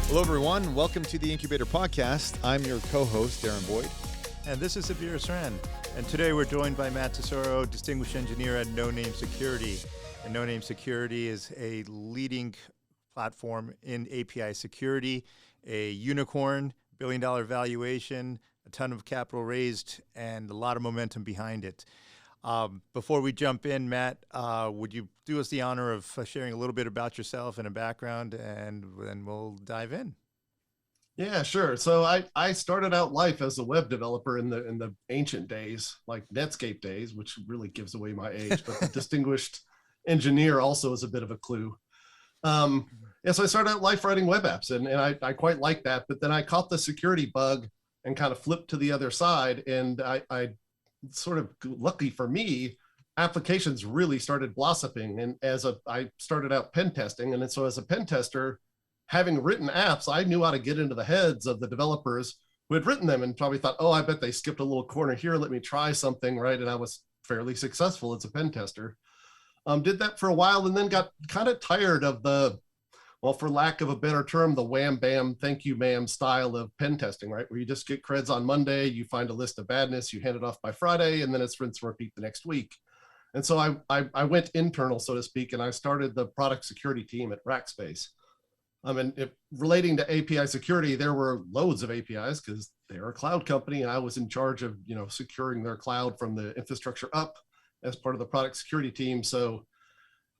Hello, everyone. Welcome to the Incubator Podcast. I'm your co-host, Darren Boyd. And this is Abir Sren. And today we're joined by Matt Tesauro, Distinguished Engineer at Noname Security. And Noname Security is a leading platform in API security, a unicorn, billion-dollar valuation, a ton of capital raised, and a lot of momentum behind it. Before we jump in, Matt, would you do us the honor of sharing a little bit about yourself and a background, and then we'll dive in. Yeah, sure. So I started out life as a web developer in the ancient days, like Netscape days, which really gives away my age, but the distinguished engineer also is a bit of a clue. So I started out life writing web apps, and I quite like that, but then I caught the security bug and kind of flipped to the other side, and I sort of, lucky for me, applications really started blossoming. And I started out pen testing. And so as a pen tester, having written apps, I knew how to get into the heads of the developers who had written them and probably thought, oh, I bet they skipped a little corner here. Let me try something, right? And I was fairly successful as a pen tester. Did that for a while and then got kind of tired of the, well, for lack of a better term, the wham, bam, thank you, ma'am style of pen testing, right? Where you just get creds on Monday, you find a list of badness, you hand it off by Friday, and then it's rinse and repeat the next week. And so I went internal, so to speak, and I started the product security team at Rackspace. Relating to API security, there were loads of APIs because they're a cloud company, and I was in charge of, securing their cloud from the infrastructure up as part of the product security team. So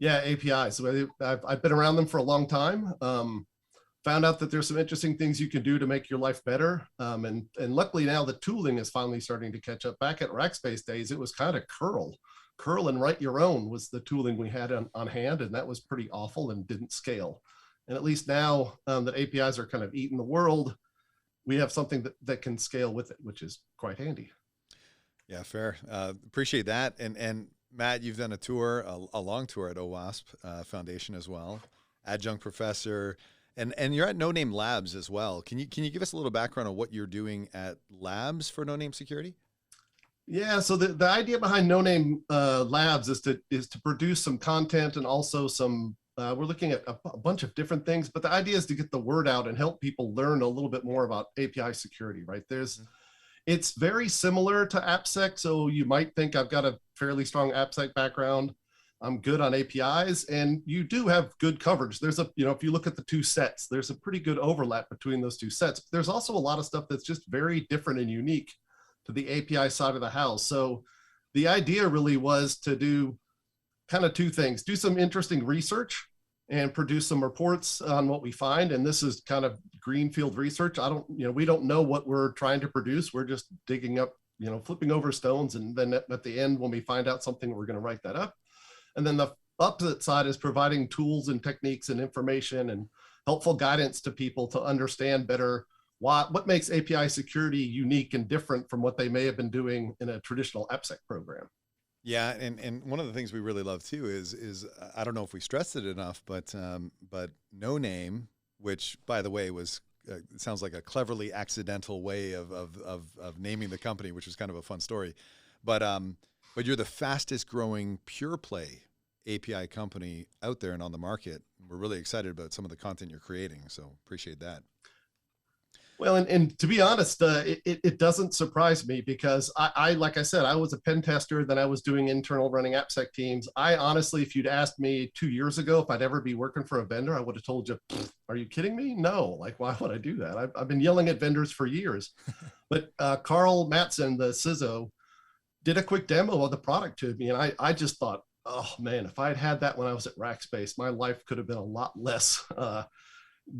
yeah, APIs. So I've been around them for a long time. Found out that there's some interesting things you can do to make your life better. And luckily now the tooling is finally starting to catch up. Back at Rackspace days, it was kind of curl. Curl and write your own was the tooling we had on hand, and that was pretty awful and didn't scale. And at least now that APIs are kind of eating the world, we have something that can scale with it, which is quite handy. Yeah, fair. Appreciate that. And Matt, you've done a tour, a long tour at Owasp Foundation as well, adjunct professor, and you're at Noname Labs as well. Can you give us a little background on what you're doing at Labs for Noname Security? Yeah, so the idea behind Noname Labs is to produce some content and also some. We're looking at a bunch of different things, but the idea is to get the word out and help people learn a little bit more about API security. Right? It's very similar to Apsec, so you might think I've got a fairly strong Apsec background. I'm good on APIs, and you do have good coverage. There's if you look at the two sets, there's a pretty good overlap between those two sets. But there's also a lot of stuff that's just very different and unique to the API side of the house. So the idea really was to do kind of two things: do some interesting research and produce some reports on what we find. And this is kind of greenfield research. We don't know what we're trying to produce. We're just digging up, flipping over stones. And then at the end, when we find out something, we're going to write that up. And then the opposite side is providing tools and techniques and information and helpful guidance to people to understand better what makes API security unique and different from what they may have been doing in a traditional Apsec program. Yeah, and one of the things we really love too is I don't know if we stressed it enough, but Noname, which by the way was sounds like a cleverly accidental way of naming the company, which was kind of a fun story, but you're the fastest growing pure play API company out there and on the market. We're really excited about some of the content you're creating, so appreciate that. Well, and to be honest, it doesn't surprise me because I, like I said, I was a pen tester, then I was doing internal running Apsec teams. I honestly, if you'd asked me 2 years ago if I'd ever be working for a vendor, I would have told you, are you kidding me? No, like, why would I do that? I've been yelling at vendors for years. But Carl Mattson, the CISO, did a quick demo of the product to me. And I just thought, oh man, if I'd had that when I was at Rackspace, my life could have been a lot less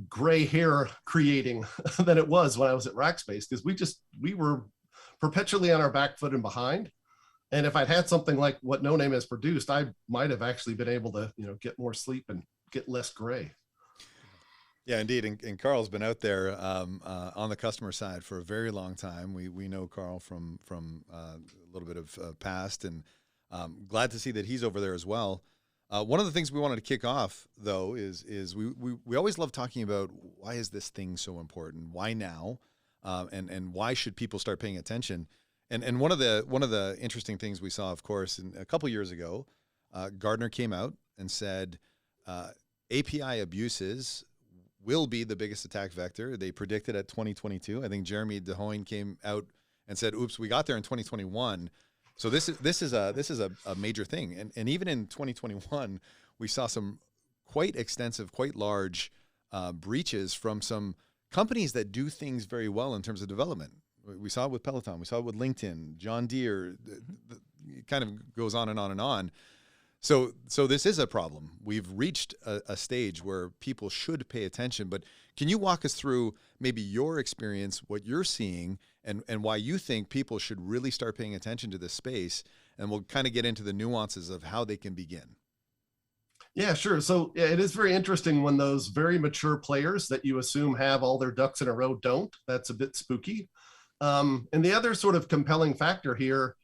gray hair creating than it was when I was at Rackspace, because we were perpetually on our back foot and behind. And if I'd had something like what Noname has produced, I might have actually been able to, get more sleep and get less gray. Yeah, indeed. And Carl's been out there on the customer side for a very long time. We know Carl from a little bit of past, and glad to see that he's over there as well. One of the things we wanted to kick off, though, is we always love talking about why is this thing so important? Why now? And why should people start paying attention? And one of the interesting things we saw, of course, a couple years ago, Gartner came out and said API abuses will be the biggest attack vector. They predicted at 2022. I think Jeremy DeHoyne came out and said, "Oops, we got there in 2021." So this is a major thing. And even in 2021, we saw some quite extensive, quite large breaches from some companies that do things very well in terms of development. We saw it with Peloton. We saw it with LinkedIn, John Deere. It kind of goes on and on and on. So this is a problem. We've reached a stage where people should pay attention. But can you walk us through maybe your experience, what you're seeing, and why you think people should really start paying attention to this space? And we'll kind of get into the nuances of how they can begin. Yeah, sure. So yeah, it is very interesting when those very mature players that you assume have all their ducks in a row don't. That's a bit spooky. And the other sort of compelling factor here,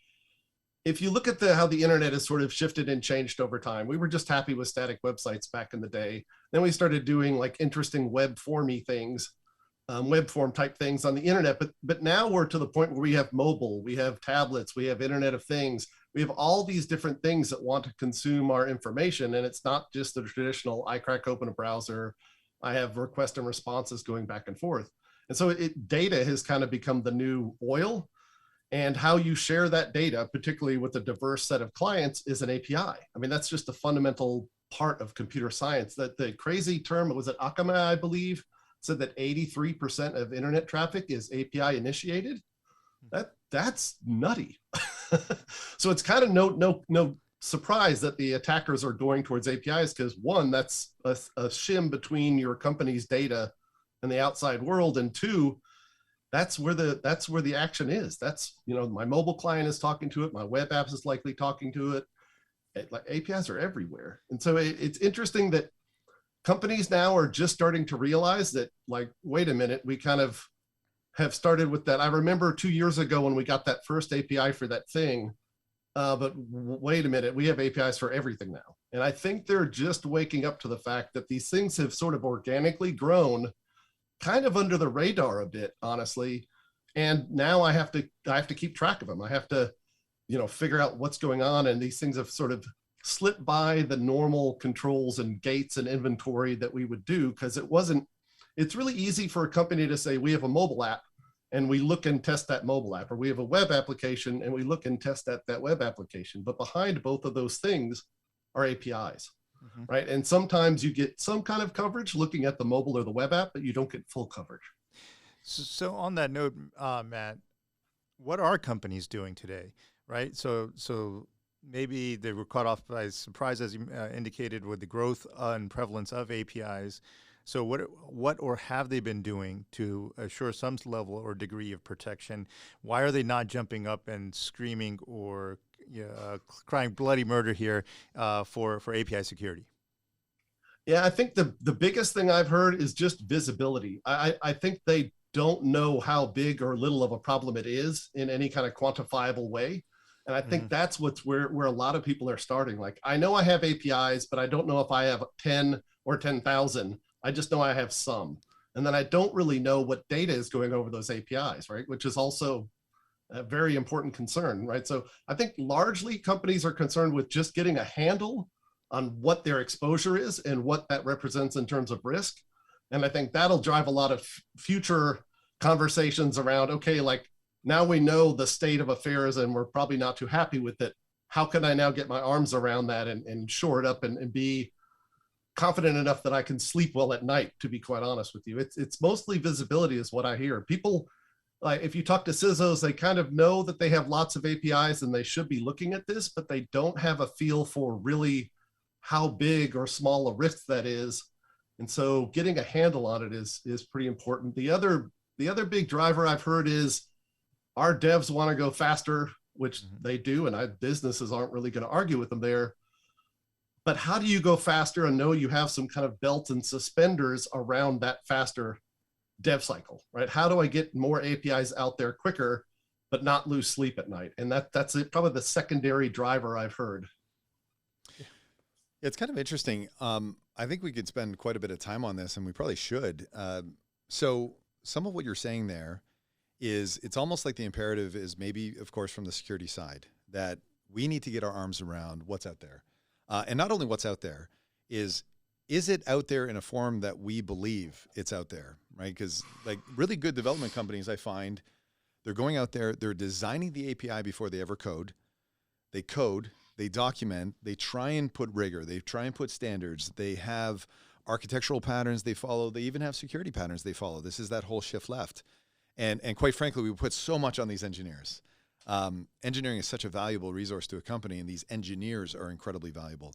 if you look at how the internet has sort of shifted and changed over time, we were just happy with static websites back in the day. Then we started doing like interesting web formy things, web form type things on the internet. But now we're to the point where we have mobile, we have tablets, we have Internet of Things. We have all these different things that want to consume our information. And it's not just the traditional, I crack open a browser, I have requests and responses going back and forth. And so data has kind of become the new oil. And how you share that data, particularly with a diverse set of clients, is an API. I mean, that's just a fundamental part of computer science. That the crazy term, was it Akamai, I believe, said that 83% of internet traffic is API initiated. That's nutty. So it's kind of no surprise that the attackers are going towards APIs, because one, that's a shim between your company's data and the outside world, and two, that's where the action is. That's, my mobile client is talking to it, my web apps is likely talking to it. Like APIs are everywhere, and so it's interesting that companies now are just starting to realize that, like, wait a minute, we kind of have started with that. I remember 2 years ago when we got that first API for that thing, but wait a minute, we have APIs for everything now. And I think they're just waking up to the fact that these things have sort of organically grown kind of under the radar a bit, honestly. And now I have to keep track of them. I have to, figure out what's going on. And these things have sort of slipped by the normal controls and gates and inventory that we would do, because it's really easy for a company to say, we have a mobile app and we look and test that mobile app, or we have a web application and we look and test that web application. But behind both of those things are APIs, right? And sometimes you get some kind of coverage looking at the mobile or the web app, but you don't get full coverage. So on that note, Matt, what are companies doing today, right? So maybe they were caught off by surprise, as you indicated, with the growth and prevalence of APIs. So what or have they been doing to assure some level or degree of protection? Why are they not jumping up and screaming or crying bloody murder here for API security? Yeah, I think the biggest thing I've heard is just visibility. I think they don't know how big or little of a problem it is in any kind of quantifiable way. And I think that's where a lot of people are starting. Like, I know I have APIs, but I don't know if I have 10 or 10,000. I just know I have some. And then I don't really know what data is going over those APIs, right? Which is also a very important concern, right? So I think largely companies are concerned with just getting a handle on what their exposure is and what that represents in terms of risk. And I think that'll drive a lot of future conversations around, okay, like, now we know the state of affairs and we're probably not too happy with it. How can I now get my arms around that and shore it up and be confident enough that I can sleep well at night, to be quite honest with you? It's mostly visibility is what I hear. People, like, if you talk to CISOs, they kind of know that they have lots of APIs and they should be looking at this, but they don't have a feel for really how big or small a risk that is. And so getting a handle on it is pretty important. The other big driver I've heard is our devs want to go faster, which they do, and businesses aren't really going to argue with them there. But how do you go faster and know you have some kind of belt and suspenders around that faster dev cycle, right? How do I get more APIs out there quicker, but not lose sleep at night? And that's probably the secondary driver I've heard. It's kind of interesting. I think we could spend quite a bit of time on this, and we probably should. So some of what you're saying there is, it's almost like the imperative is maybe, of course, from the security side, that we need to get our arms around what's out there. And not only what's out there, is is it out there in a form that we believe it's out there, right? Because like really good development companies, I find they're going out there, they're designing the API before they ever code. They code, they document, they try and put rigor, they try and put standards. They have architectural patterns they follow. They even have security patterns they follow. This is that whole shift left. And quite frankly, we put so much on these engineers. Engineering is such a valuable resource to a company, and these engineers are incredibly valuable.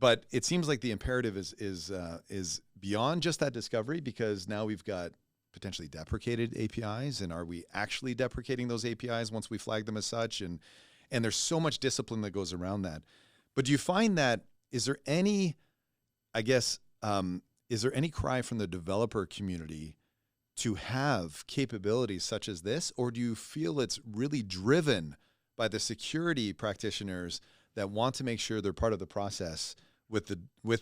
But it seems like the imperative is beyond just that discovery, because now we've got potentially deprecated APIs, and are we actually deprecating those APIs once we flag them as such? And there's so much discipline that goes around that. But do you find that, is there any, I guess, is there any cry from the developer community to have capabilities such as this, or do you feel it's really driven by the security practitioners that want to make sure they're part of the process with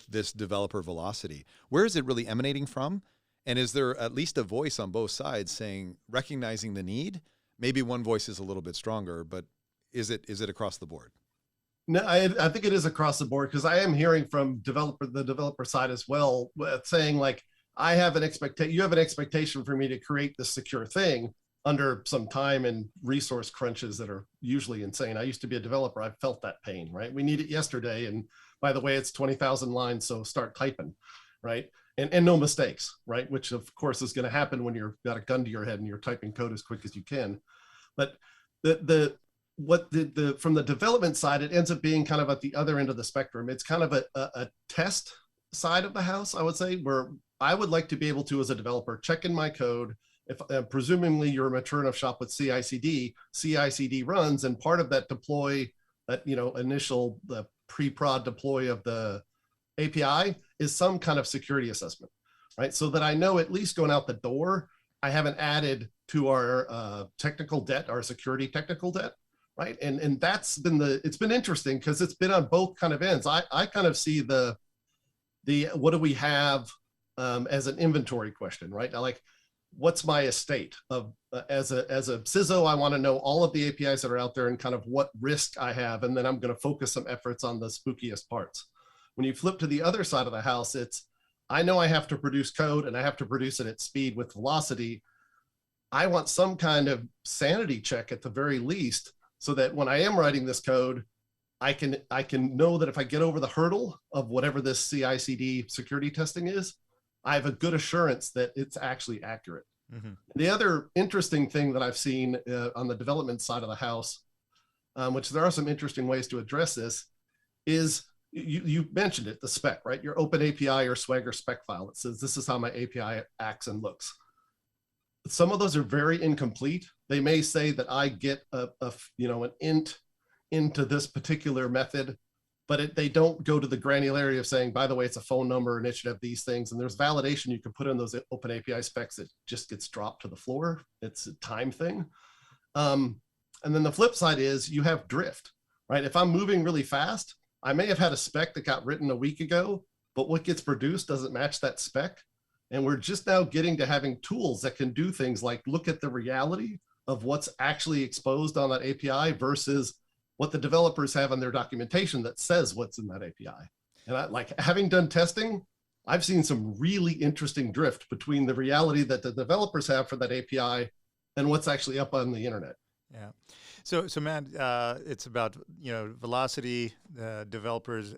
this developer velocity? Where is it really emanating from? And is there at least a voice on both sides saying, recognizing the need? Maybe one voice is a little bit stronger, but is it across the board? No, I think it is across the board, because I am hearing from the developer side as well, saying like, I have an expectation, you have an expectation for me to create this secure thing under some time and resource crunches that are usually insane. I used to be a developer. I felt that pain, right? We need it yesterday. And by the way, it's 20,000 lines. So start typing, right? And no mistakes, right? Which of course is going to happen when you've got a gun to your head and you're typing code as quick as you can. But from the development side, it ends up being kind of at the other end of the spectrum. It's kind of a test side of the house, I would say, where I would like to be able to, as a developer, check in my code. If presumably you're mature enough shop with CI/CD runs, and part of that deploy, that initial pre-prod deploy of the API is some kind of security assessment, right? So that I know at least going out the door, I haven't added to our technical debt, our security technical debt, right? And that's been it's been interesting, because it's been on both kind of ends. I kind of see the what do we have as an inventory question, right? Like, what's my estate of as a CISO? I want to know all of the APIs that are out there and kind of what risk I have, and then I'm going to focus some efforts on the spookiest parts. When you flip to the other side of the house, it's, I know I have to produce code and I have to produce it at speed with velocity. I want some kind of sanity check at the very least, so that when I am writing this code, I can know that if I get over the hurdle of whatever this CI/CD security testing is, I have a good assurance that it's actually accurate. Mm-hmm. The other interesting thing that I've seen on the development side of the house, which there are some interesting ways to address this, is you mentioned it, the spec, right? Your open API or Swagger spec file that says, this is how my API acts and looks. Some of those are very incomplete. They may say that I get an int into this particular method, but they don't go to the granularity of saying, by the way, it's a phone number and it should have these things. And there's validation you can put in those open API specs that just gets dropped to the floor. It's a time thing. And then the flip side is you have drift, right? If I'm moving really fast, I may have had a spec that got written a week ago, but what gets produced doesn't match that spec. And we're just now getting to having tools that can do things like look at the reality of what's actually exposed on that API versus what the developers have on their documentation that says what's in that API. And like having done testing, I've seen some really interesting drift between the reality that the developers have for that API and what's actually up on the internet. Yeah. So Matt, it's about, velocity, developers,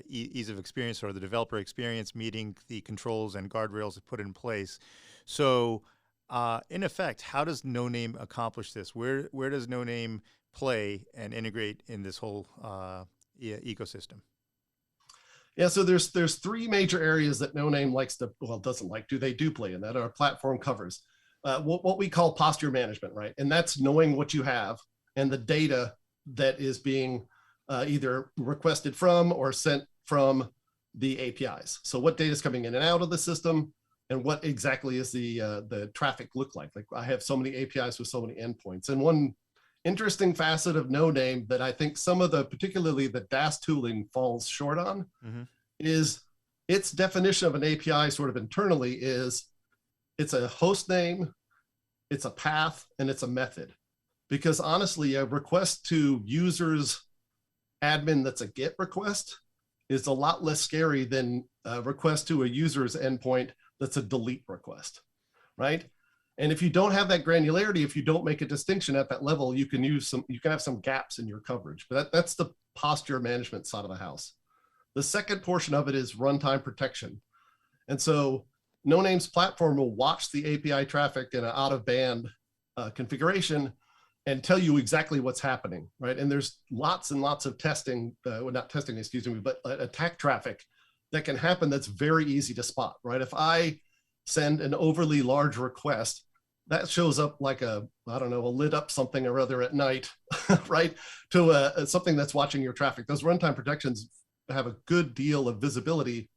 ease of experience, or the developer experience meeting the controls and guardrails put in place. So in effect, how does Noname accomplish this? Where does Noname play and integrate in this whole ecosystem? Yeah, so there's three major areas that Noname they do play in, that our platform covers. What we call posture management, right? And that's knowing what you have and the data that is being either requested from or sent from the APIs. So what data is coming in and out of the system, and what exactly is the traffic look like? Like, I have so many APIs with so many endpoints. And one interesting facet of Noname that I think some of particularly the DAS tooling falls short on, mm-hmm. is its definition of an API sort of internally is it's a host name, it's a path, and it's a method. Because honestly, a request to users admin that's a GET request is a lot less scary than a request to a user's endpoint that's a delete request, right? And if you don't have that granularity, if you don't make a distinction at that level, you can have some gaps in your coverage. But that's the posture management side of the house. The second portion of it is runtime protection. And so Noname's platform will watch the API traffic in an out-of-band configuration and tell you exactly what's happening, right? And there's lots and lots of testing, well, not testing, excuse me, but attack traffic that can happen that's very easy to spot, right? If I send an overly large request, that shows up like a lit up something or other at night, right? To something that's watching your traffic. Those runtime protections have a good deal of visibility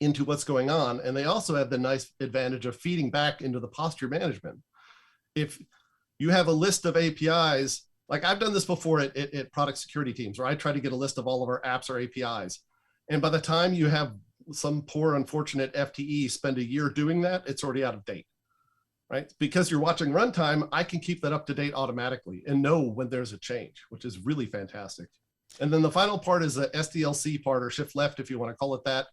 into what's going on. And they also have the nice advantage of feeding back into the posture management. If you have a list of APIs, like I've done this before at product security teams, where I try to get a list of all of our apps or APIs. And by the time you have some poor, unfortunate FTE spend a year doing that, it's already out of date, right? Because you're watching runtime, I can keep that up to date automatically and know when there's a change, which is really fantastic. And then the final part is the SDLC part, or shift left, if you want to call it that.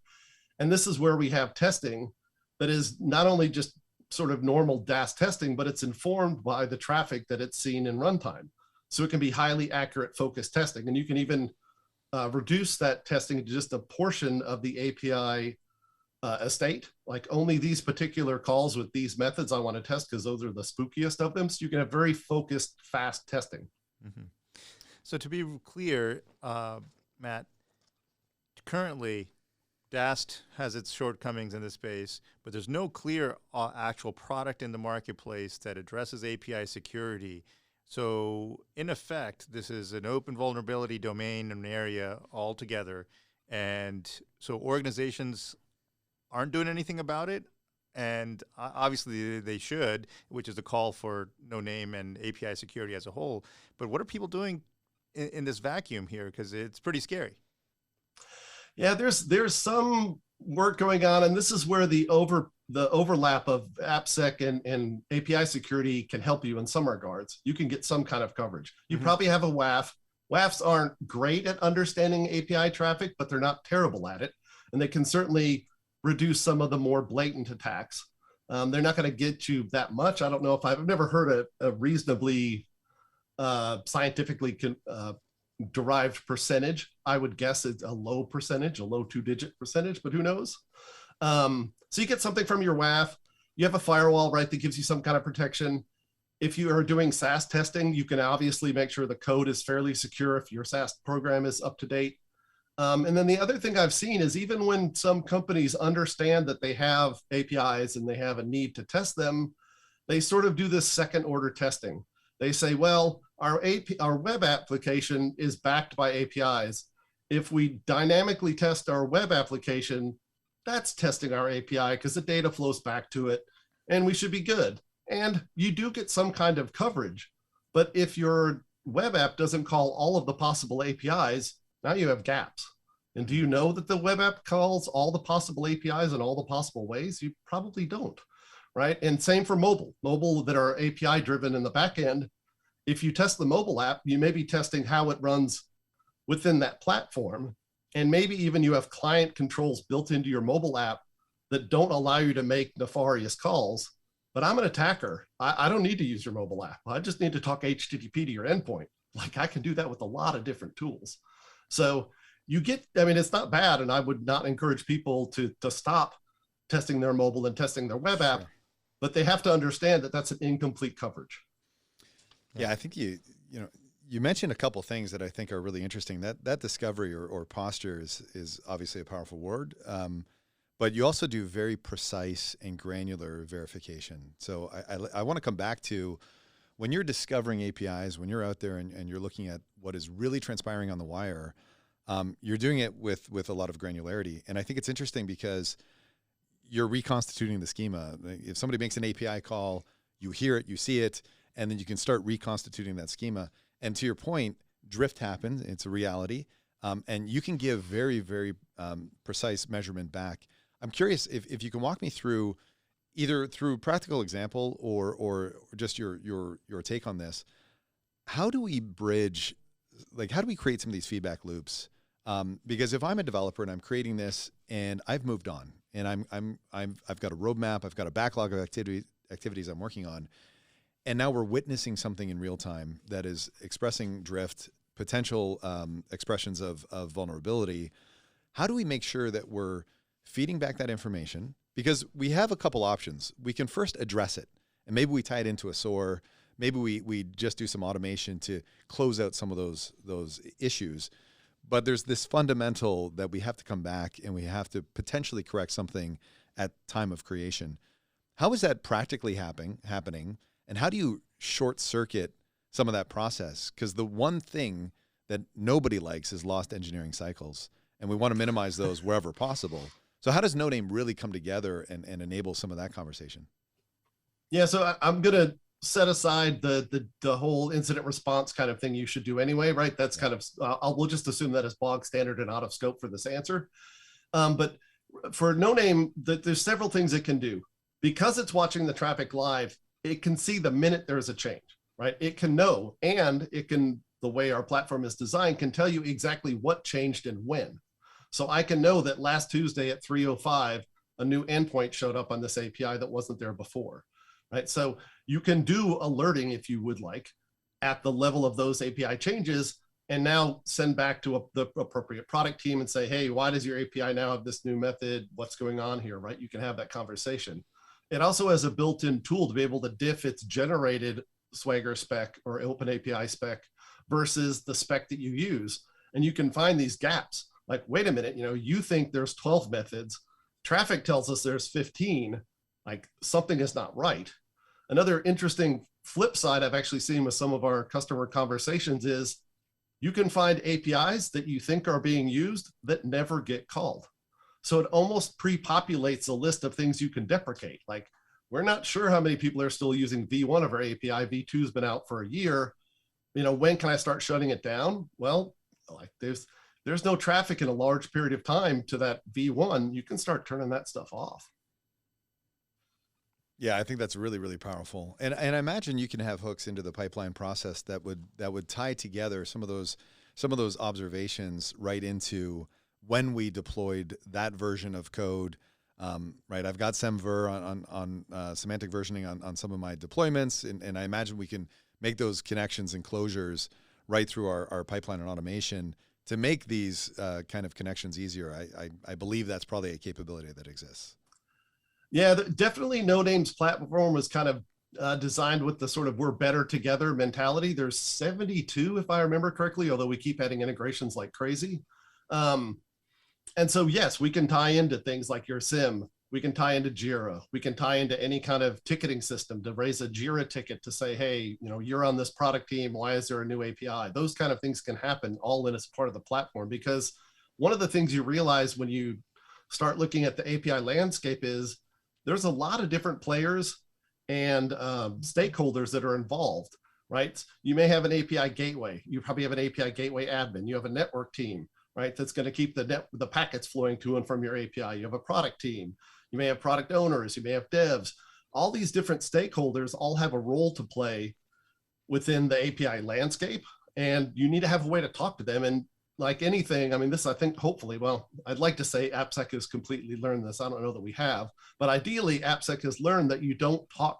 And this is where we have testing that is not only just sort of normal DAS testing, but it's informed by the traffic that it's seen in runtime. So it can be highly accurate, focused testing. And you can even reduce that testing to just a portion of the API estate, like only these particular calls with these methods I want to test because those are the spookiest of them. So you can have very focused, fast testing. Mm-hmm. So to be clear, Matt, currently DAST has its shortcomings in this space, but there's no clear actual product in the marketplace that addresses API security. So in effect, this is an open vulnerability domain and area altogether. And so organizations aren't doing anything about it. And obviously they should, which is a call for Noname and API security as a whole. But what are people doing in this vacuum here? Because it's pretty scary. Yeah, there's some work going on, and this is where the overlap of Apsec and API security can help you in some regards. You can get some kind of coverage. You probably have a WAF. WAFs aren't great at understanding API traffic, but they're not terrible at it, and they can certainly reduce some of the more blatant attacks. They're not going to get you that much. I don't know if I've never heard a reasonably scientifically derived percentage. I would guess it's a low percentage, a low 2-digit percentage, but who knows? So you get something from your WAF. You have a firewall, right, that gives you some kind of protection. If you are doing SaaS testing, you can obviously make sure the code is fairly secure if your SaaS program is up to date. And then the other thing I've seen is even when some companies understand that they have APIs and they have a need to test them, they sort of do this second order testing. They say, well, our web application is backed by APIs. If we dynamically test our web application, that's testing our API because the data flows back to it and we should be good. And you do get some kind of coverage. But if your web app doesn't call all of the possible APIs, now you have gaps. And do you know that the web app calls all the possible APIs in all the possible ways? You probably don't, right? And same for mobile that are API driven in the back end. If you test the mobile app, you may be testing how it runs within that platform. And maybe even you have client controls built into your mobile app that don't allow you to make nefarious calls. But I'm an attacker. I don't need to use your mobile app. I just need to talk HTTP to your endpoint. Like I can do that with a lot of different tools. So you get, I mean, it's not bad. And I would not encourage people to stop testing their mobile and testing their web app, but they have to understand that that's an incomplete coverage. Yeah, I think you mentioned a couple things that I think are really interesting. That discovery or posture is obviously a powerful word, but you also do very precise and granular verification. So I want to come back to when you're discovering APIs, when you're out there and you're looking at what is really transpiring on the wire, you're doing it with a lot of granularity. And I think it's interesting because you're reconstituting the schema. If somebody makes an API call, you hear it, you see it, and then you can start reconstituting that schema. And to your point, drift happens. It's a reality. And you can give very, very precise measurement back. I'm curious if you can walk me through, either through practical example or just your take on this. How do we bridge, like how do we create some of these feedback loops Because if I'm a developer and I'm creating this and I've moved on and I've got a roadmap, I've got a backlog of activities I'm working on, and now we're witnessing something in real time that is expressing drift, potential expressions of vulnerability. How do we make sure that we're feeding back that information? Because we have a couple options. We can first address it, and maybe we tie it into a SOAR. Maybe we just do some automation to close out some of those issues. But there's this fundamental that we have to come back and we have to potentially correct something at time of creation. How is that practically happening? And how do you short circuit some of that process? Because the one thing that nobody likes is lost engineering cycles, and we want to minimize those wherever possible. So how does Noname really come together and enable some of that conversation? Yeah, so I'm going to set aside the whole incident response kind of thing you should do anyway, right? That's kind of, we'll just assume that is bog standard and out of scope for this answer. But for Noname, there's several things it can do. Because it's watching the traffic live, it can see the minute there's a change, right? It can know, and it can, the way our platform is designed, can tell you exactly what changed and when. So I can know that last Tuesday at 3:05, a new endpoint showed up on this API that wasn't there before, right? So you can do alerting if you would like at the level of those API changes, and now send back to the appropriate product team and say, hey, why does your API now have this new method? What's going on here, right? You can have that conversation. It also has a built-in tool to be able to diff its generated Swagger spec or OpenAPI spec versus the spec that you use. And you can find these gaps. Like, wait a minute, you think there's 12 methods. Traffic tells us there's 15. Like, something is not right. Another interesting flip side I've actually seen with some of our customer conversations is you can find APIs that you think are being used that never get called. So it almost pre-populates a list of things you can deprecate. Like, we're not sure how many people are still using V1 of our API. V2's been out for a year. When can I start shutting it down? Well, like there's no traffic in a large period of time to that V1. You can start turning that stuff off. Yeah, I think that's really, really powerful. And I imagine you can have hooks into the pipeline process that would tie together some of those observations right into when we deployed that version of code. Right, I've got semver on semantic versioning on some of my deployments, and I imagine we can make those connections and closures right through our pipeline and automation to make these kind of connections easier. I believe that's probably a capability that exists. Yeah, definitely Noname's platform was kind of designed with the sort of we're better together mentality. There's 72, if I remember correctly, although we keep adding integrations like crazy. And so, yes, we can tie into things like your SIM. We can tie into Jira. We can tie into any kind of ticketing system to raise a Jira ticket to say, hey, you're on this product team. Why is there a new API? Those kind of things can happen all in as part of the platform, because one of the things you realize when you start looking at the API landscape is there's a lot of different players and stakeholders that are involved, right? You may have an API gateway. You probably have an API gateway admin. You have a network team, right? That's going to keep the packets flowing to and from your API. You have a product team. You may have product owners. You may have devs. All these different stakeholders all have a role to play within the API landscape, and you need to have a way to talk to them. And like anything, I mean, this, I think, hopefully, well, I'd like to say Apsec has completely learned this. I don't know that we have, but ideally Apsec has learned that you don't talk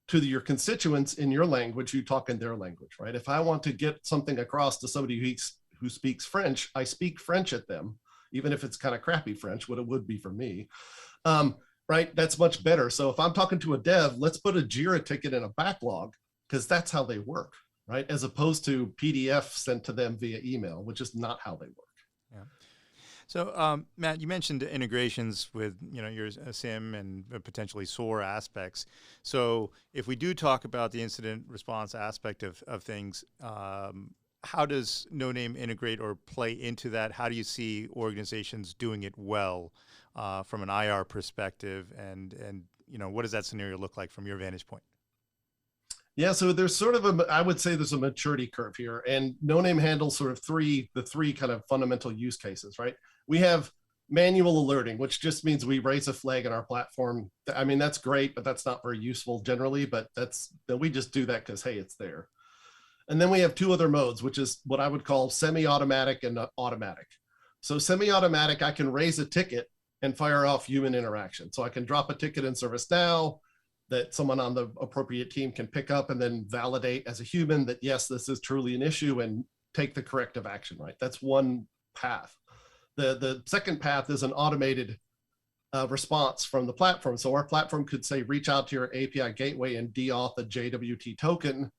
to your constituents in your language, you talk in their language, right? If I want to get something across to somebody who speaks French, I speak French at them, even if it's kind of crappy French, what it would be for me, right? That's much better. So if I'm talking to a dev, let's put a Jira ticket in a backlog, because that's how they work, right? As opposed to PDF sent to them via email, which is not how they work. Yeah. So, Matt, you mentioned integrations with your SIM and potentially SOAR aspects. So, if we do talk about the incident response aspect of things, how does Noname integrate or play into that? How do you see organizations doing it well from an IR perspective, and what does that scenario look like from your vantage point? Yeah, so there's sort of I would say there's a maturity curve here, and Noname handles sort of the three kind of fundamental use cases, right? We have manual alerting, which just means we raise a flag in our platform. I mean, that's great, but that's not very useful generally, but we just do that because, hey, it's there. And then we have two other modes, which is what I would call semi-automatic and automatic. So semi-automatic, I can raise a ticket and fire off human interaction. So I can drop a ticket in ServiceNow that someone on the appropriate team can pick up and then validate as a human that, yes, this is truly an issue and take the corrective action, right? That's one path. The second path is an automated response from the platform. So our platform could say, reach out to your API gateway and deauth a JWT token,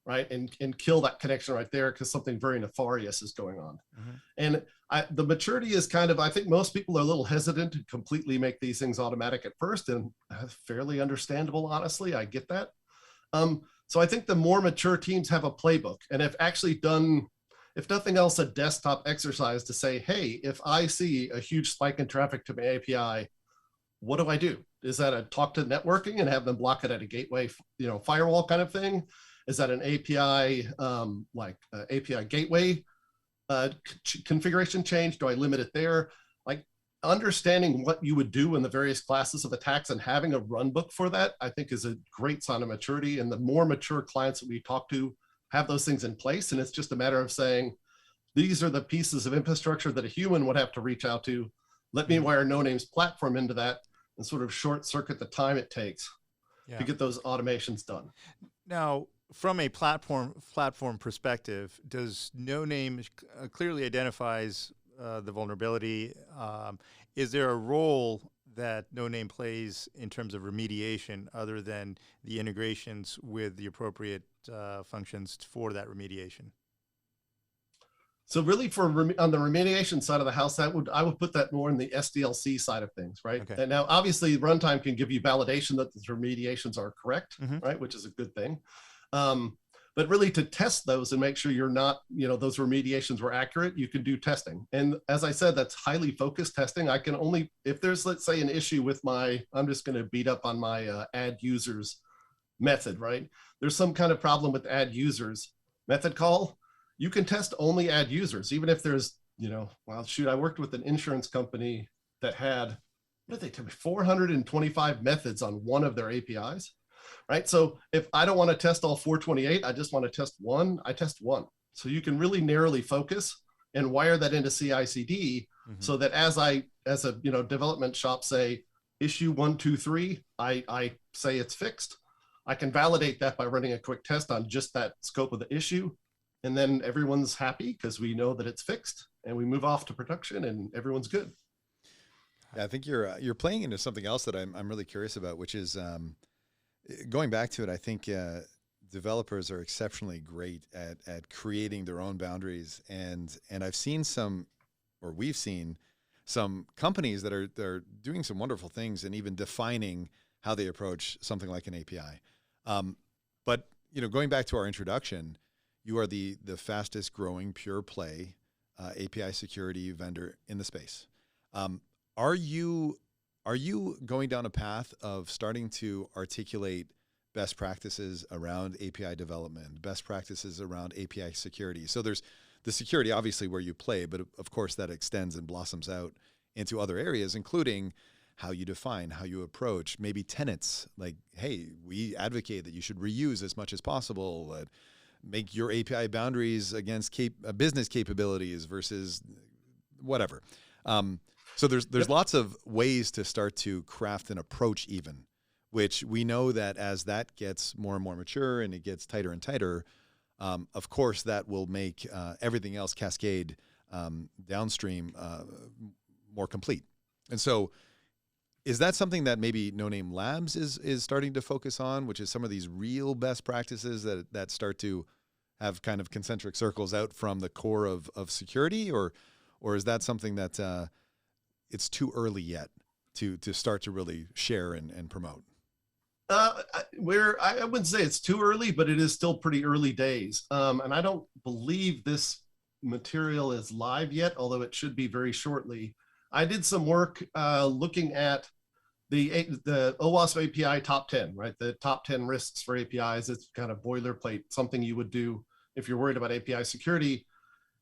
right? And kill that connection right there because something very nefarious is going on. Mm-hmm. And the maturity is kind of, I think most people are a little hesitant to completely make these things automatic at first, and fairly understandable, honestly, I get that. So I think the more mature teams have a playbook and have actually done, if nothing else, a desktop exercise to say, hey, if I see a huge spike in traffic to my API, what do I do? Is that a talk to networking and have them block it at a gateway, firewall kind of thing? Is that an API, API gateway configuration change? Do I limit it there? Like understanding what you would do in the various classes of attacks and having a run book for that, I think is a great sign of maturity. And the more mature clients that we talk to have those things in place. And it's just a matter of saying, these are the pieces of infrastructure that a human would have to reach out to. Let me wire Noname's platform into that and sort of short circuit the time it takes to get those automations done. Now, from a platform perspective, does Noname clearly identifies the vulnerability? Is there a role that Noname plays in terms of remediation other than the integrations with the appropriate functions for that remediation? So really on the remediation side of the house, I would put that more in the SDLC side of things, right? Okay. And now obviously Runtime can give you validation that the remediations are correct, right? Which is a good thing. But really to test those and make sure you're not, those remediations were accurate, you can do testing. And as I said, that's highly focused testing. I can only, if there's, let's say, an issue with I'm just going to beat up on my add users method, right? There's some kind of problem with add users method call. You can test only add users, even if there's, well, shoot, I worked with an insurance company that had, what did they tell me, 425 methods on one of their APIs. Right. So if I don't want to test all 428, I just want to test one, I test one. So you can really narrowly focus and wire that into CI/CD so that as a development shop say issue 1, 2, 3, I say it's fixed. I can validate that by running a quick test on just that scope of the issue. And then everyone's happy because we know that it's fixed and we move off to production and everyone's good. Yeah, I think you're playing into something else that I'm really curious about, which is going back to it. I think developers are exceptionally great at creating their own boundaries, and I've seen we've seen some companies that are doing some wonderful things and even defining how they approach something like an API. But going back to our introduction, you are the fastest growing pure play API security vendor in the space. Are you going down a path of starting to articulate best practices around API development, best practices around API security? So there's the security, obviously, where you play, but of course that extends and blossoms out into other areas, including how you define, how you approach, maybe tenets, like, hey, we advocate that you should reuse as much as possible, make your API boundaries against business capabilities versus whatever. So there's lots of ways to start to craft an approach even, which we know that as that gets more and more mature and it gets tighter and tighter, of course that will make everything else cascade downstream more complete. And so is that something that maybe Noname Labs is starting to focus on, which is some of these real best practices that start to have kind of concentric circles out from the core of security, or is that something that it's too early yet to start to really share and promote? I wouldn't say it's too early, but it is still pretty early days. And I don't believe this material is live yet, although it should be very shortly. I did some work looking at the Owasp API top 10, right? The top 10 risks for APIs. It's kind of boilerplate, something you would do if you're worried about API security.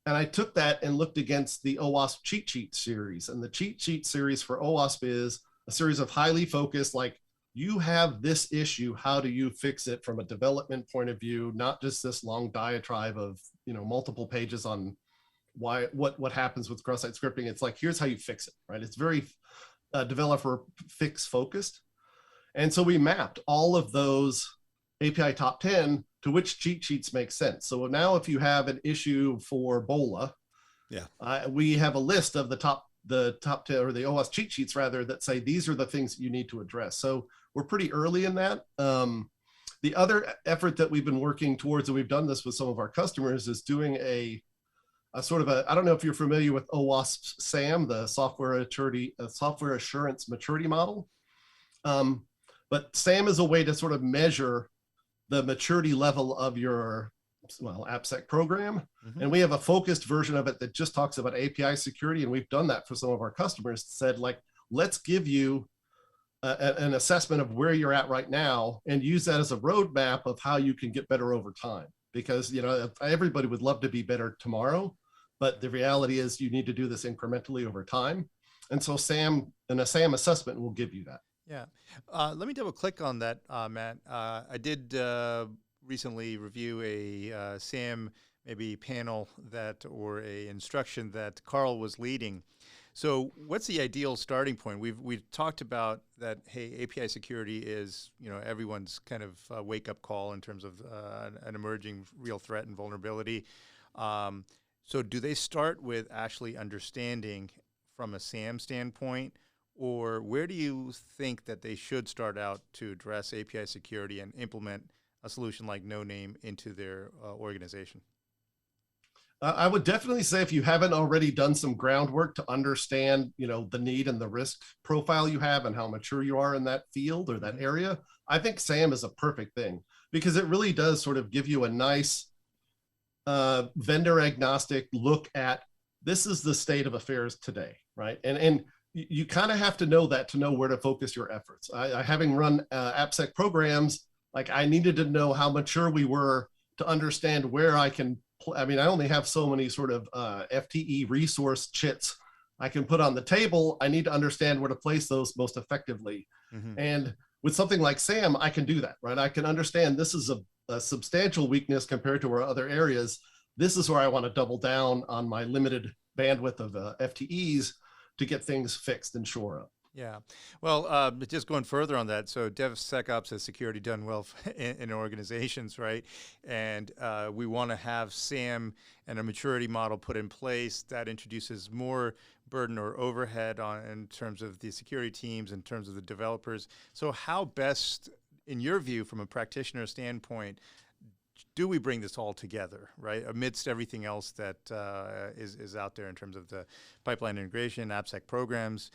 And I took that and looked against the Owasp cheat sheet series. And the cheat sheet series for Owasp is a series of highly focused, like you have this issue, how do you fix it from a development point of view, not just this long diatribe of, multiple pages on what happens with cross-site scripting. It's like, here's how you fix it, right? It's very developer fix focused. And so we mapped all of those API top 10 to which cheat sheets make sense. So now if you have an issue for BOLA, we have a list of the top 10, or the Owasp cheat sheets rather, that say these are the things you need to address. So we're pretty early in that. The other effort that we've been working towards, and we've done this with some of our customers, is doing a sort of I don't know if you're familiar with Owasp SAM, the software assurance maturity model. But SAM is a way to sort of measure the maturity level of your Apsec program. Mm-hmm. And we have a focused version of it that just talks about API security. And we've done that for some of our customers, said, like, let's give you an assessment of where you're at right now and use that as a roadmap of how you can get better over time. Because, everybody would love to be better tomorrow, but the reality is you need to do this incrementally over time. And so a SAM assessment will give you that. Yeah. Let me double click on that, Matt. I did recently review a SAM maybe panel or a instruction that Carl was leading. So what's the ideal starting point? We've talked about that, hey, API security is, everyone's kind of wake up call in terms of an emerging real threat and vulnerability. So do they start with actually understanding from a SAM standpoint, or where do you think that they should start out to address API security and implement a solution like Noname into their organization? I would definitely say, if you haven't already done some groundwork to understand, the need and the risk profile you have and how mature you are in that field or that area, I think SAM is a perfect thing, because it really does sort of give you a nice vendor agnostic look at, this is the state of affairs today, right? And you kind of have to know that to know where to focus your efforts. I having run Apsec programs, like, I needed to know how mature we were to understand where I can. I only have so many sort of FTE resource chits I can put on the table. I need to understand where to place those most effectively. Mm-hmm. And with something like SAM, I can do that, right? I can understand this is a substantial weakness compared to our other areas. This is where I want to double down on my limited bandwidth of FTEs to get things fixed and shore up. Yeah. Well, just going further on that, so DevSecOps has security done well in organizations, right? And we want to have SAM and a maturity model put in place that introduces more burden or overhead in terms of the security teams, in terms of the developers. So how best, in your view, from a practitioner standpoint, do we bring this all together, right? Amidst everything else that is out there in terms of the pipeline integration, Apsec programs.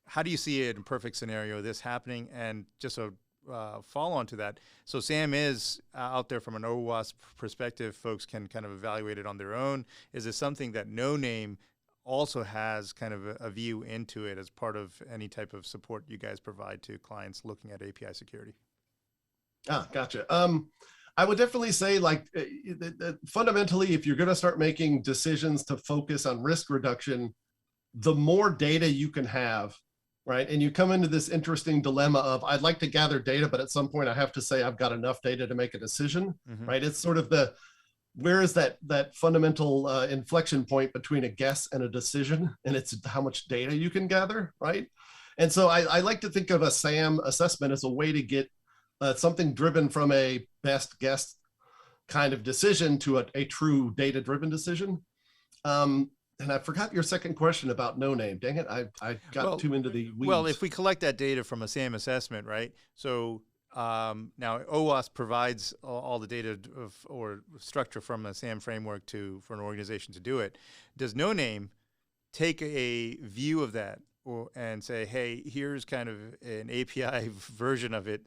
How do you see it in perfect scenario, this happening? And just a follow on to that, so SAM is out there from an Owasp perspective. Folks can kind of evaluate it on their own. Is this something that Noname also has kind of a view into it as part of any type of support you guys provide to clients looking at API security? Gotcha. I would definitely say, like, fundamentally, if you're going to start making decisions to focus on risk reduction, the more data you can have, right? And you come into this interesting dilemma of, I'd like to gather data, but at some point I have to say I've got enough data to make a decision, mm-hmm. right? It's sort of where is that fundamental inflection point between a guess and a decision, and it's how much data you can gather, right? And so I like to think of a SAM assessment as a way to get something driven from a best guess kind of decision to a true data-driven decision. And I forgot your second question about Noname. Dang it, I got too into the weeds. Well, if we collect that data from a SAM assessment, right? So now Owasp provides all the data or structure from a SAM framework for an organization to do it. Does Noname take a view of that and say, hey, here's kind of an API version of it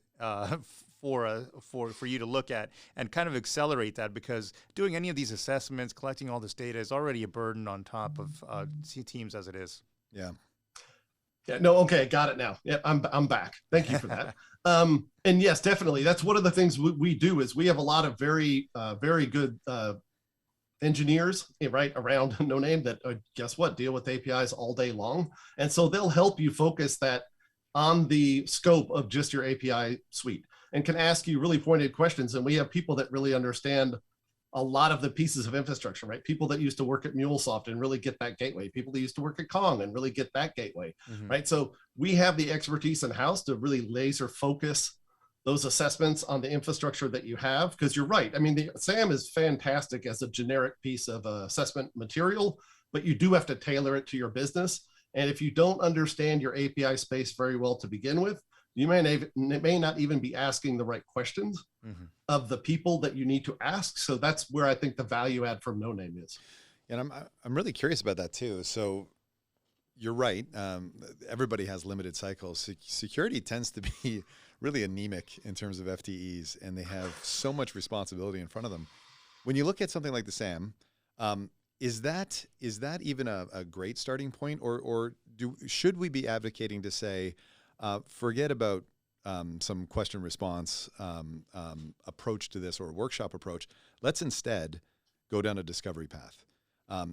for you to look at and kind of accelerate that, because doing any of these assessments, collecting all this data is already a burden on top of teams as it is. Yeah. Yeah. No. Okay. Got it now. Yeah. I'm back. Thank you for that. And yes, definitely. That's one of the things we do is we have a lot of very good engineers, right, around Noname that guess what, deal with APIs all day long. And so they'll help you focus that on the scope of just your API suite and can ask you really pointed questions. And we have people that really understand a lot of the pieces of infrastructure, right? People that used to work at MuleSoft and really get that gateway. People that used to work at Kong and really get that gateway, right? So we have the expertise in-house to really laser focus those assessments on the infrastructure that you have, because you're right. I mean, the SAM is fantastic as a generic piece of assessment material, but you do have to tailor it to your business. And if you don't understand your API space very well to begin with, you may not even be asking the right questions of the people that you need to ask. So that's where I think the value add from Noname is. And I'm really curious about that too. So you're right. Everybody has limited cycles. Security tends to be really anemic in terms of FTEs, and they have so much responsibility in front of them. When you look at something like the SAM, is that even a great starting point, or should we be advocating to say, forget about some question response approach to this, or a workshop approach? Let's instead go down a discovery path.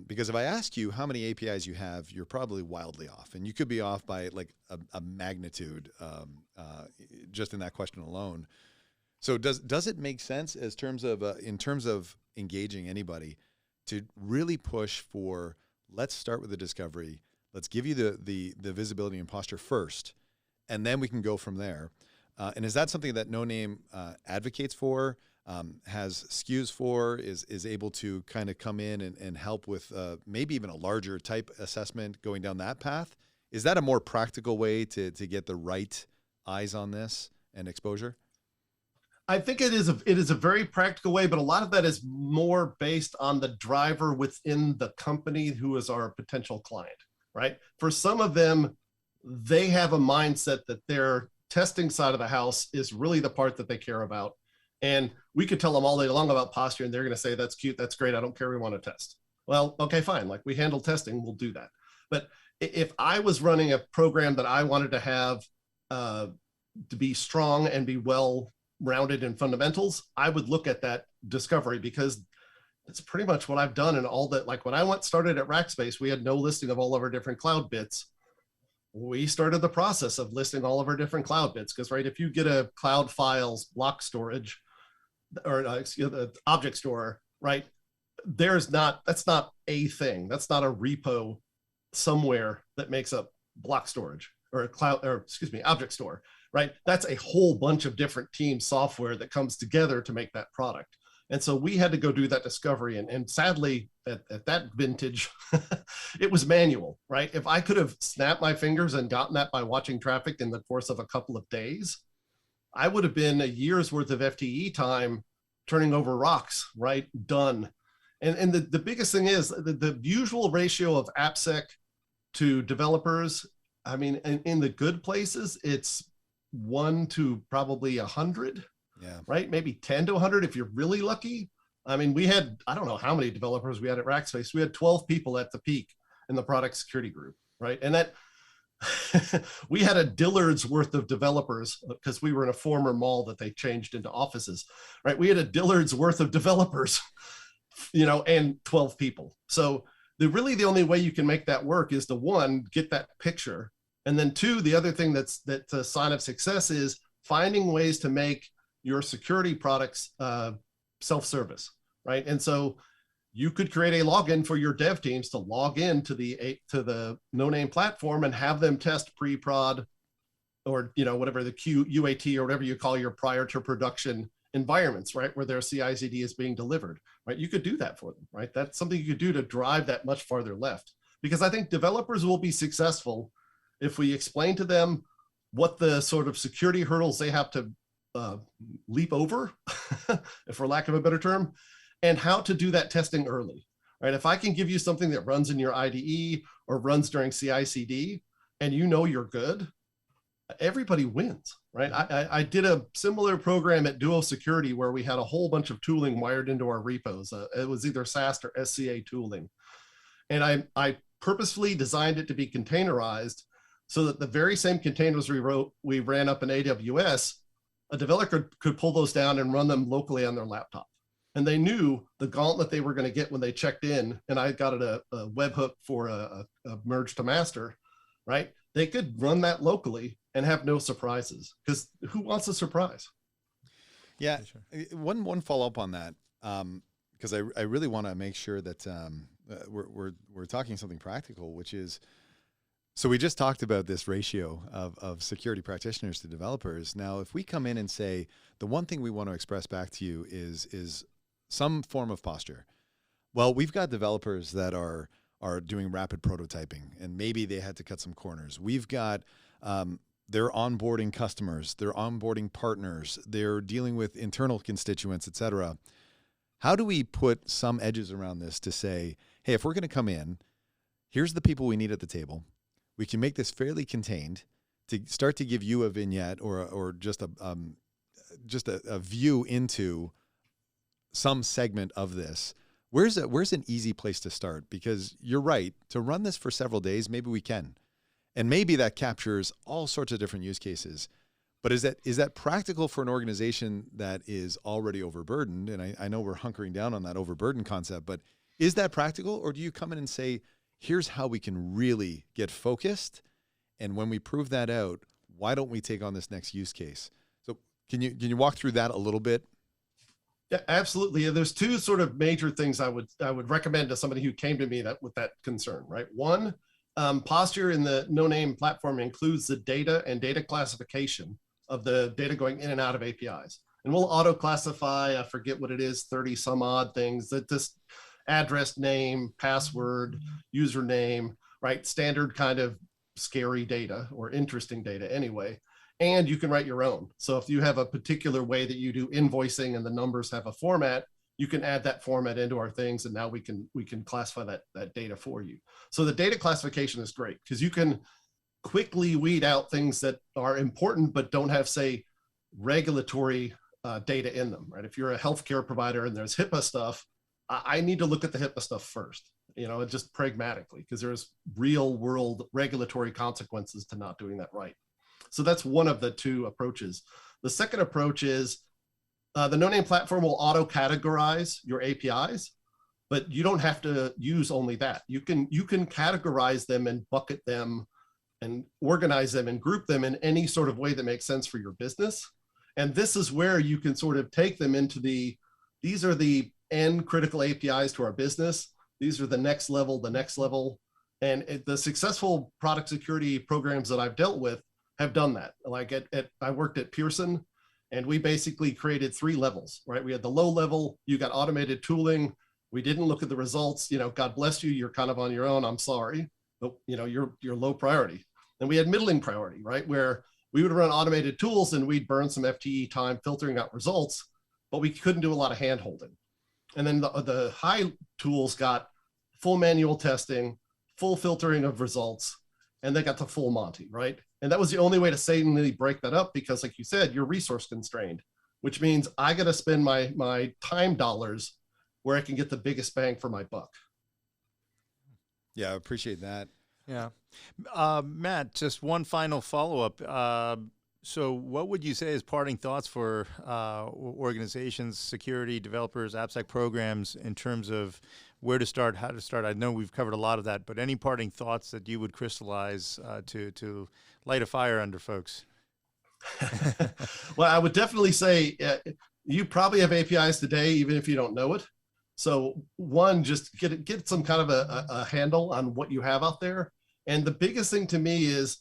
Because if I ask you how many APIs you have, you're probably wildly off, and you could be off by like a magnitude just in that question alone. So does it make sense in terms of engaging anybody to really push for, let's start with the discovery, let's give you the visibility and posture first, and then we can go from there? And is that something that Noname advocates for? Has SKUs for, is able to kind of come in and help with maybe even a larger type assessment going down that path? Is that a more practical way to get the right eyes on this and exposure? I think it is a very practical way, but a lot of that is more based on the driver within the company who is our potential client, right? For some of them, they have a mindset that their testing side of the house is really the part that they care about. And we could tell them all day long about posture, and they're going to say, that's cute, that's great, I don't care, we want to test. Well, okay, fine. Like, we handle testing, we'll do that. But if I was running a program that I wanted to have to be strong and be well-rounded in fundamentals, I would look at that discovery, because that's pretty much what I've done in all that. Like, when I started at Rackspace, we had no listing of all of our different cloud bits. We started the process of listing all of our different cloud bits, because, right, if you get a cloud files block storage, or the object store, right? That's not a thing. That's not a repo somewhere that makes up block storage or a cloud, or object store, right? That's a whole bunch of different team software that comes together to make that product. And so we had to go do that discovery. And sadly, at that vintage, it was manual, right? If I could have snapped my fingers and gotten that by watching traffic in the course of a couple of days, I would have been a year's worth of FTE time turning over rocks, right? Done. And the biggest thing is the usual ratio of Apsec to developers. I mean, in the good places, it's 1 to probably 100, right? Maybe 10 to 100 if you're really lucky. I mean, we had, I don't know how many developers we had at Rackspace. We had 12 people at the peak in the product security group, right? And that, we had a Dillard's worth of developers, because we were in a former mall that they changed into offices, right? We had a Dillard's worth of developers, and 12 people. So the only way you can make that work is to, one, get that picture. And then two, the other thing that's a sign of success is finding ways to make your security products self-service, right? And so you could create a login for your dev teams to log in to the Noname platform and have them test pre-prod, or whatever the UAT or whatever you call your prior to production environments, right, where their CI/CD is being delivered, right? You could do that for them, right? That's something you could do to drive that much farther left, because I think developers will be successful if we explain to them what the sort of security hurdles they have to leap over, for lack of a better term, and how to do that testing early, right? If I can give you something that runs in your IDE or runs during CI/CD, and you're good, everybody wins, right? I did a similar program at Duo Security where we had a whole bunch of tooling wired into our repos. It was either SAST or SCA tooling. And I purposefully designed it to be containerized so that the very same containers we ran up in AWS, a developer could pull those down and run them locally on their laptop. And they knew the gauntlet they were going to get when they checked in, and I got it a webhook for a merge to master, right? They could run that locally and have no surprises, because who wants a surprise? Yeah. One follow up on that, because I really want to make sure that we're talking something practical, which is, so we just talked about this ratio of security practitioners to developers. Now, if we come in and say the one thing we want to express back to you is some form of posture. Well, we've got developers that are doing rapid prototyping, and maybe they had to cut some corners. We've got they're onboarding customers, they're onboarding partners, they're dealing with internal constituents, et cetera. How do we put some edges around this to say, hey, if we're going to come in, here's the people we need at the table. We can make this fairly contained to start to give you a vignette or just a view into some segment of this. Where's an easy place to start? Because you're right, to run this for several days, maybe we can. And maybe that captures all sorts of different use cases. But is that practical for an organization that is already overburdened? And I know we're hunkering down on that overburden concept, but is that practical? Or do you come in and say, here's how we can really get focused, and when we prove that out, why don't we take on this next use case? So can you walk through that a little bit? Yeah, absolutely. And there's two sort of major things I would recommend to somebody who came to me with that concern, right? One, posture in the Noname platform includes the data and data classification of the data going in and out of APIs. And we'll auto classify, I forget what it is, 30 some odd things, that this address, name, password, username, right? Standard kind of scary data or interesting data anyway. And you can write your own. So if you have a particular way that you do invoicing and the numbers have a format, you can add that format into our things, and now we can classify that data for you. So the data classification is great because you can quickly weed out things that are important but don't have, say, regulatory data in them, right? If you're a healthcare provider and there's HIPAA stuff, I need to look at the HIPAA stuff first, just pragmatically, because there's real world regulatory consequences to not doing that right. So that's one of the two approaches. The second approach is the Noname platform will auto-categorize your APIs, but you don't have to use only that. You can categorize them and bucket them and organize them and group them in any sort of way that makes sense for your business. And this is where you can sort of take them into these are the end critical APIs to our business. These are the next level. And the successful product security programs that I've dealt with have done that. Like I worked at Pearson, and we basically created 3 levels, right? We had the low level, you got automated tooling. We didn't look at the results, God bless you, you're kind of on your own, I'm sorry, but you're low priority. And we had middling priority, right? Where we would run automated tools and we'd burn some FTE time filtering out results, but we couldn't do a lot of hand holding. And then the high tools got full manual testing, full filtering of results, and they got the full Monty, right? And that was the only way to sanely break that up, because like you said, you're resource constrained, which means I got to spend my time dollars where I can get the biggest bang for my buck. Yeah, I appreciate that. Yeah. Matt, just one final follow-up. So what would you say is parting thoughts for organizations, security, developers, Apsec programs in terms of where to start, how to start? I know we've covered a lot of that, but any parting thoughts that you would crystallize to light a fire under folks? Well, I would definitely say you probably have APIs today, even if you don't know it. So one, just get some kind of a handle on what you have out there. And the biggest thing to me is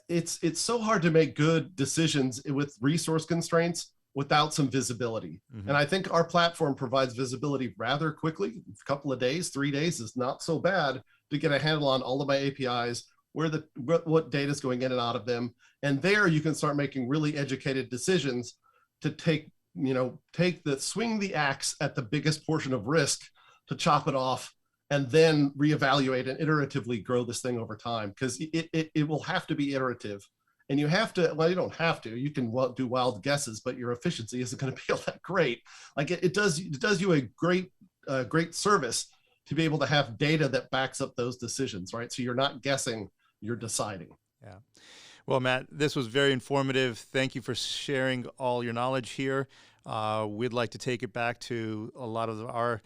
it's so hard to make good decisions with resource constraints without some visibility. Mm-hmm. And I think our platform provides visibility rather quickly. A couple of days, 3 days is not so bad to get a handle on all of my APIs, what data is going in and out of them. And there you can start making really educated decisions to swing the axe at the biggest portion of risk to chop it off, and then reevaluate and iteratively grow this thing over time, because it will have to be iterative. And you have to, well, you don't have to, you can do wild guesses, but your efficiency isn't going to be all that great. Like it does you a great service to be able to have data that backs up those decisions, right? So you're not guessing, you're deciding. Yeah. Well, Matt, this was very informative. Thank you for sharing all your knowledge here. We'd like to take it back to a lot of our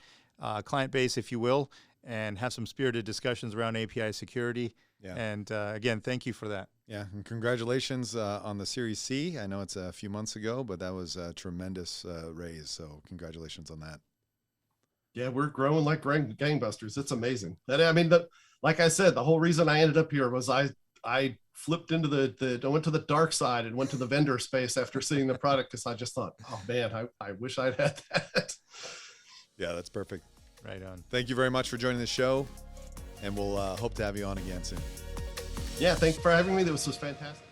client base, if you will, and have some spirited discussions around API security. Yeah. And again, thank you for that. Yeah, and congratulations on the Series C. I know it's a few months ago, but that was a tremendous raise. So congratulations on that. Yeah, we're growing like gangbusters. It's amazing. Like I said, the whole reason I ended up here was I flipped into I went to the dark side and went to the vendor space after seeing the product because I just thought, oh man, I wish I'd had that. Yeah, that's perfect. Right on. Thank you very much for joining the show, and we'll hope to have you on again soon. Yeah, thanks for having me. This was fantastic.